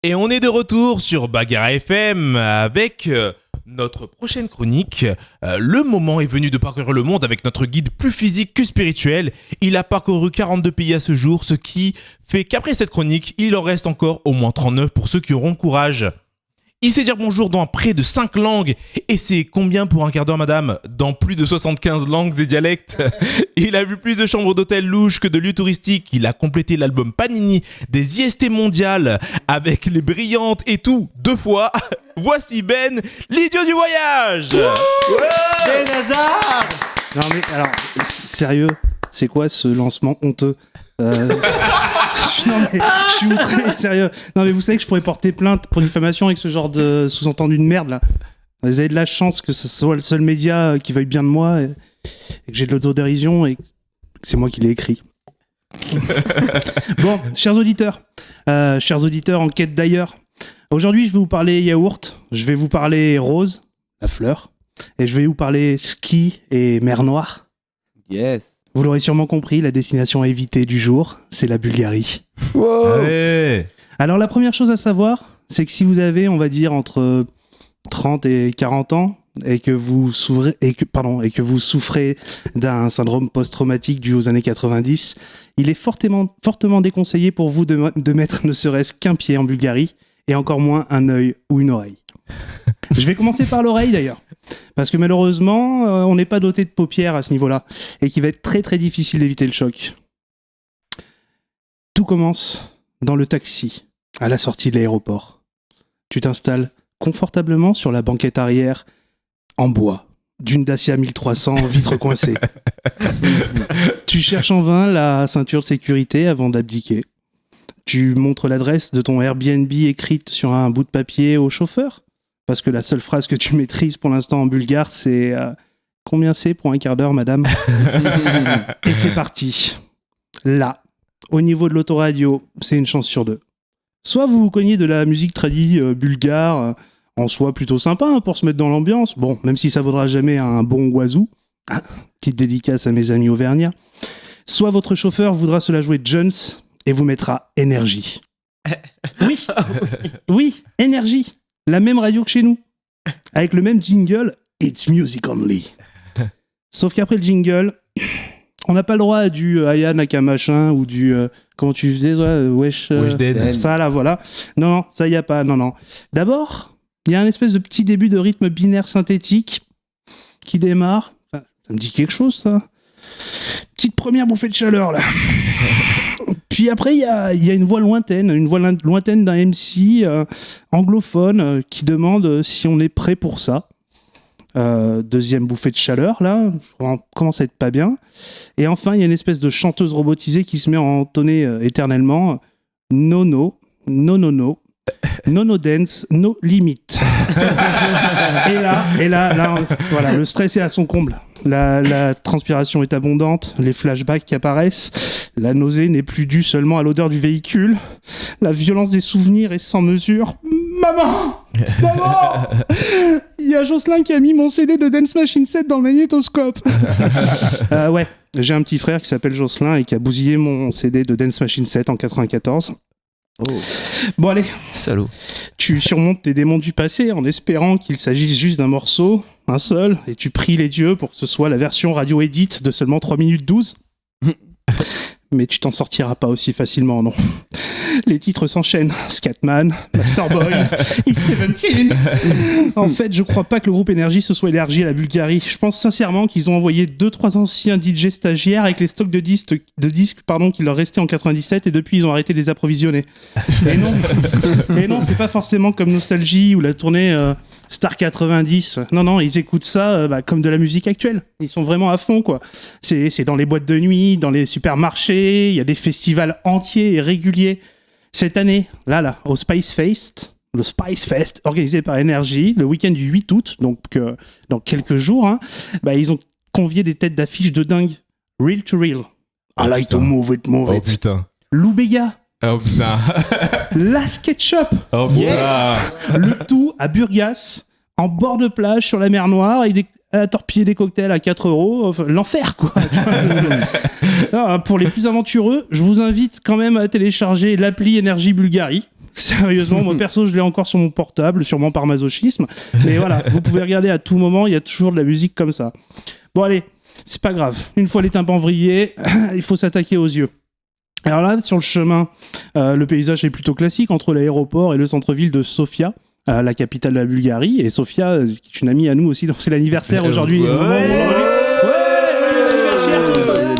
Et on est de retour sur Bagarre FM avec notre prochaine chronique. Le moment est venu de parcourir le monde avec notre guide plus physique que spirituel. Il a parcouru 42 pays à ce jour, ce qui fait qu'après cette chronique, il en reste encore au moins 39 pour ceux qui auront le courage. Il sait dire bonjour dans près de 5 langues. Et c'est combien pour un quart d'heure, madame ? Dans plus de 75 langues et dialectes. Il a vu plus de chambres d'hôtel louches que de lieux touristiques. Il a complété l'album Panini des IST mondiales avec les brillantes et tout 2 fois. Voici Ben, l'idiot du voyage. Ben Hazard. Non mais alors, sérieux, c'est quoi ce lancement honteux Non mais je suis outré, sérieux. Non mais vous savez que je pourrais porter plainte pour diffamation avec ce genre de sous-entendu de merde là. Vous avez de la chance que ce soit le seul média qui veuille bien de moi et que j'ai de l'autodérision et que c'est moi qui l'ai écrit. Bon, chers auditeurs en quête d'ailleurs, aujourd'hui je vais vous parler yaourt, je vais vous parler rose, la fleur, et je vais vous parler ski et mer Noire. Yes. Vous l'aurez sûrement compris, la destination à éviter du jour, c'est la Bulgarie. Wow. Allez. Alors la première chose à savoir, c'est que si vous avez, on va dire, entre 30 et 40 ans, et que vous souffrez d'un syndrome post-traumatique dû aux années 90, il est fortement déconseillé pour vous de mettre ne serait-ce qu'un pied en Bulgarie, et encore moins un œil ou une oreille. Je vais commencer par l'oreille d'ailleurs, parce que malheureusement, on n'est pas doté de paupières à ce niveau-là, et qu'il va être très très difficile d'éviter le choc. Tout commence dans le taxi, à la sortie de l'aéroport. Tu t'installes confortablement sur la banquette arrière, en bois, d'une Dacia 1300 vitre coincée. Tu cherches en vain la ceinture de sécurité avant d'abdiquer. Tu montres l'adresse de ton Airbnb écrite sur un bout de papier au chauffeur, parce que la seule phrase que tu maîtrises pour l'instant en bulgare, c'est combien c'est pour un quart d'heure, madame ? Et c'est parti. Là, au niveau de l'autoradio, c'est une chance sur 2. Soit vous vous cognez de la musique tradie bulgare, en soi plutôt sympa pour se mettre dans l'ambiance, bon, même si ça vaudra jamais un bon oiseau. Petite dédicace à mes amis auvergnats. Soit votre chauffeur voudra se la jouer Jones et vous mettra énergie. Oui, énergie. La même radio que chez nous, avec le même jingle, It's Music Only. Sauf qu'après le jingle, on n'a pas le droit à du Aya Naka machin ou du comment tu faisais toi, Wesh Dead. ça là voilà. Non, ça y a pas. Non. D'abord, il y a un espèce de petit début de rythme binaire synthétique qui démarre. Enfin, ça me dit quelque chose ça. Petite première bouffée de chaleur là. Puis après, il y a une voix lointaine d'un MC anglophone qui demande si on est prêt pour ça. Deuxième bouffée de chaleur, là, on commence à être pas bien. Et enfin, il y a une espèce de chanteuse robotisée qui se met à entonner éternellement « No, no, no, no, no, no, no dance, no limit ». Et là, voilà, le stress est à son comble. La transpiration est abondante, les flashbacks qui apparaissent, la nausée n'est plus due seulement à l'odeur du véhicule, la violence des souvenirs est sans mesure. Maman, il y a Jocelyn qui a mis mon CD de Dance Machine 7 dans le magnétoscope. Ouais, j'ai un petit frère qui s'appelle Jocelyn et qui a bousillé mon CD de Dance Machine 7 en 94. Oh. Bon allez, Salaud. tu surmontes tes démons du passé en espérant qu'il s'agisse juste d'un morceau, un seul, et tu pries les dieux pour que ce soit la version radio-edit de seulement 3 minutes 12. Mais tu t'en sortiras pas aussi facilement, non. Les titres s'enchaînent. Scatman, Masterboy, Is17. En fait, je crois pas que le groupe Energy se soit élargi à la Bulgarie. Je pense sincèrement qu'ils ont envoyé 2-3 anciens DJ stagiaires avec les stocks de disques qui leur restaient en 97 et depuis ils ont arrêté de les approvisionner. Et non, c'est pas forcément comme Nostalgie ou la tournée Star 90. Non, ils écoutent ça comme de la musique actuelle. Ils sont vraiment à fond, quoi. C'est dans les boîtes de nuit, dans les supermarchés, il y a des festivals entiers et réguliers. Cette année, là, au Spice Fest, le Spice Fest, organisé par Energy, le week-end du 8 août, donc dans quelques jours, ils ont convié des têtes d'affiche de dingue. Real to Real. I like to move it. Oh putain. Lou Bega. Oh putain. Las Ketchup. Oh putain. Le tout à Burgas, en bord de plage sur la mer Noire, à torpiller des cocktails à 4 €. Enfin, l'enfer, quoi. Alors, pour les plus aventureux, je vous invite quand même à télécharger l'appli Energy Bulgarie. Sérieusement, moi perso, je l'ai encore sur mon portable, sûrement par masochisme. Mais voilà, vous pouvez regarder à tout moment, il y a toujours de la musique comme ça. Bon allez, c'est pas grave. Une fois les tympans vrillés, il faut s'attaquer aux yeux. Alors là, sur le chemin, le paysage est plutôt classique entre l'aéroport et le centre-ville de Sofia, la capitale de la Bulgarie. Et Sofia, qui est une amie à nous aussi, donc c'est l'anniversaire aujourd'hui. Au moment où on enregistre.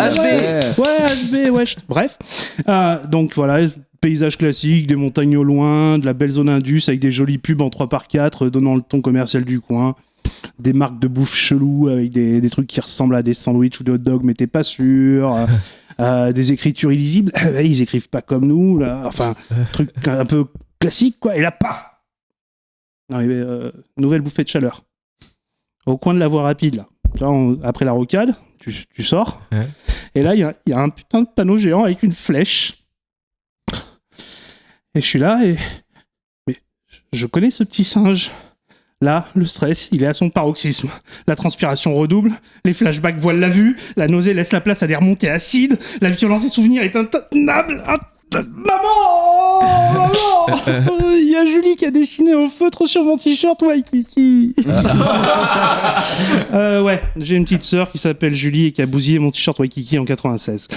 HB, ouais. Bref. Donc voilà, paysage classique, des montagnes au loin, de la belle zone indus avec des jolies pubs en 3x4 donnant le ton commercial du coin. Des marques de bouffe chelou avec des trucs qui ressemblent à des sandwichs ou des hot dogs, mais t'es pas sûr. Des écritures illisibles. Ils écrivent pas comme nous. Là. Enfin, truc un peu classique, quoi. Et là, paf! Nouvelle bouffée de chaleur. Au coin de la voie rapide, là. Après la rocade, tu sors. Ouais. Et là, il y a un putain de panneau géant avec une flèche. Et je suis là et... Mais je connais ce petit singe. Là, le stress, il est à son paroxysme. La transpiration redouble, les flashbacks voilent la vue, la nausée laisse la place à des remontées acides, la violence des souvenirs est intenable. Maman! Il y a Julie qui a dessiné au feutre sur mon t-shirt Waikiki. Ouais, j'ai une petite sœur qui s'appelle Julie et qui a bousillé mon t-shirt Waikiki en 96.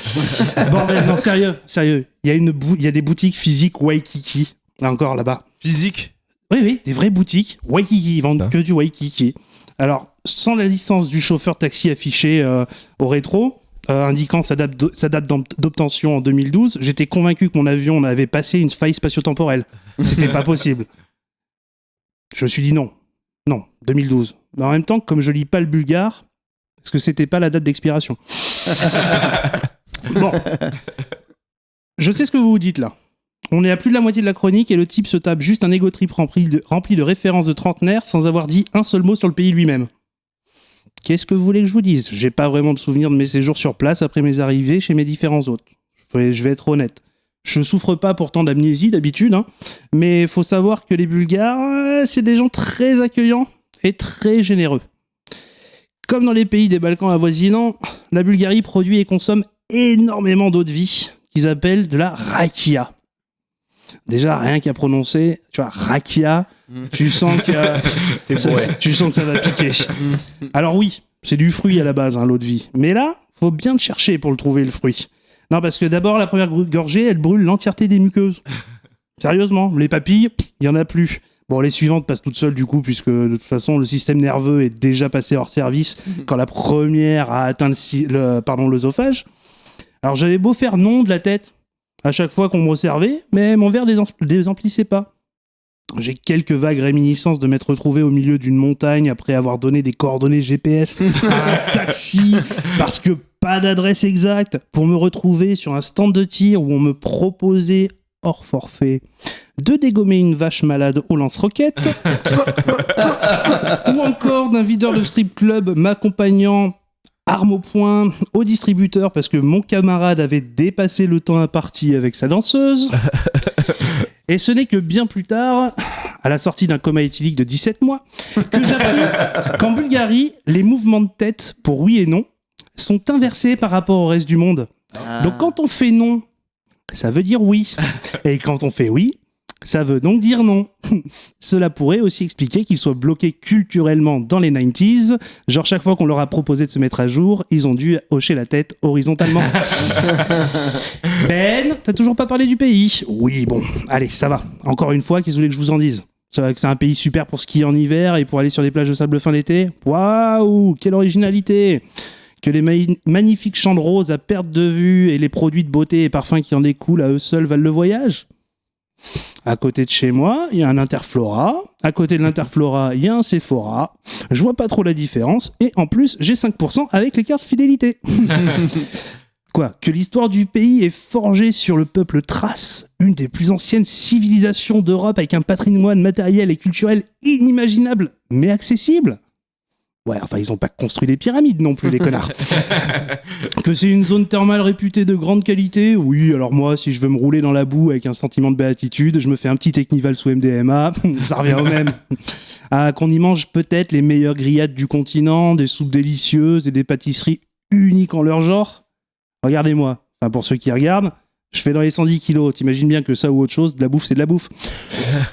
Bordel, non, sérieux. Il y a des boutiques physiques Waikiki, là encore, là-bas. Physique? Oui, des vraies boutiques Waikiki, ils vendent que du Waikiki. Alors, sans la licence du chauffeur taxi affichée au rétro, indiquant sa date d'obtention en 2012, j'étais convaincu que mon avion avait passé une faille spatio-temporelle. C'était pas possible. Je me suis dit non, 2012. Mais en même temps, comme je lis pas le bulgare, est-ce que c'était pas la date d'expiration? Bon. Je sais ce que vous vous dites là. On est à plus de la moitié de la chronique et le type se tape juste un ego trip rempli de références de trentenaires sans avoir dit un seul mot sur le pays lui-même. Qu'est-ce que vous voulez que je vous dise? J'ai pas vraiment de souvenir de mes séjours sur place après mes arrivées chez mes différents hôtes. Je vais être honnête. Je souffre pas pourtant d'amnésie d'habitude, hein, mais faut savoir que les Bulgares, c'est des gens très accueillants et très généreux. Comme dans les pays des Balkans avoisinants, la Bulgarie produit et consomme énormément d'eau de vie qu'ils appellent de la rakia. Déjà, rien qu'à prononcer, tu vois, rakia, tu sens que ça va piquer. Alors oui, c'est du fruit à la base, hein, l'eau de vie. Mais là, faut bien le chercher pour le trouver, le fruit. Non, parce que d'abord, la première gorgée, elle brûle l'entièreté des muqueuses. Sérieusement, les papilles, il y en a plus. Bon, les suivantes passent toutes seules du coup, puisque de toute façon, le système nerveux est déjà passé hors service quand la première a atteint l'œsophage. Alors j'avais beau faire non de la tête à chaque fois qu'on me resservait, mais mon verre désemplissait pas. J'ai quelques vagues réminiscences de m'être retrouvé au milieu d'une montagne après avoir donné des coordonnées GPS à un taxi parce que pas d'adresse exacte pour me retrouver sur un stand de tir où on me proposait hors forfait de dégommer une vache malade au lance-roquettes ou encore d'un videur de strip club m'accompagnant arme au poing au distributeur parce que mon camarade avait dépassé le temps imparti avec sa danseuse. Et ce n'est que bien plus tard, à la sortie d'un coma éthylique de 17 mois, que j'appris qu'en Bulgarie, les mouvements de tête pour oui et non sont inversés par rapport au reste du monde. Donc quand on fait non, ça veut dire oui. Et quand on fait oui, ça veut donc dire non. Cela pourrait aussi expliquer qu'ils soient bloqués culturellement dans les 90s. Genre chaque fois qu'on leur a proposé de se mettre à jour, ils ont dû hocher la tête horizontalement. Ben, t'as toujours pas parlé du pays? Oui, bon, allez, ça va. Encore une fois, qu'est-ce que vous voulez que je vous en dise? C'est vrai que c'est un pays super pour skier en hiver et pour aller sur des plages de sable fin d'été. Waouh, quelle originalité! Que les magnifiques champs de roses à perte de vue et les produits de beauté et parfums qui en découlent à eux seuls valent le voyage. À côté de chez moi, il y a un Interflora. À côté de l'Interflora, il y a un Sephora. Je vois pas trop la différence. Et en plus, j'ai 5% avec les cartes fidélité. Quoi, que l'histoire du pays est forgée sur le peuple thrace, une des plus anciennes civilisations d'Europe avec un patrimoine matériel et culturel inimaginable, mais accessible. Ouais, enfin, ils ont pas construit des pyramides non plus, les connards. Que c'est une zone thermale réputée de grande qualité. Oui, alors moi, si je veux me rouler dans la boue avec un sentiment de béatitude, je me fais un petit Technival sous MDMA. Ça revient au même. Ah, qu'on y mange peut-être les meilleures grillades du continent, des soupes délicieuses et des pâtisseries uniques en leur genre. Regardez-moi. Enfin, pour ceux qui regardent, Je fais dans les 110 kilos. T'imagines bien que ça ou autre chose, de la bouffe, c'est de la bouffe.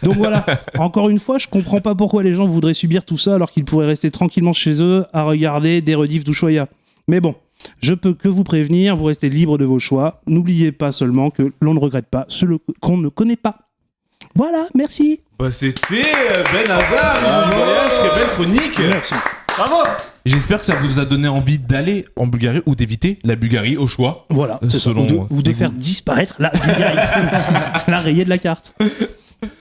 Donc voilà. Encore une fois, je comprends pas pourquoi les gens voudraient subir tout ça alors qu'ils pourraient rester tranquillement chez eux à regarder des rediffs d'Ushuaïa. Mais bon, je peux que vous prévenir, vous restez libre de vos choix. N'oubliez pas seulement que l'on ne regrette pas ce qu'on ne connaît pas. Voilà, merci. Bah, c'était Ben Hazard, bon voyage, quelle belle chronique. Merci. Bravo. J'espère que ça vous a donné envie d'aller en Bulgarie ou d'éviter la Bulgarie au choix. Voilà, c'est ça. Selon Ou de faire disparaître la Bulgarie. La rayée de la carte.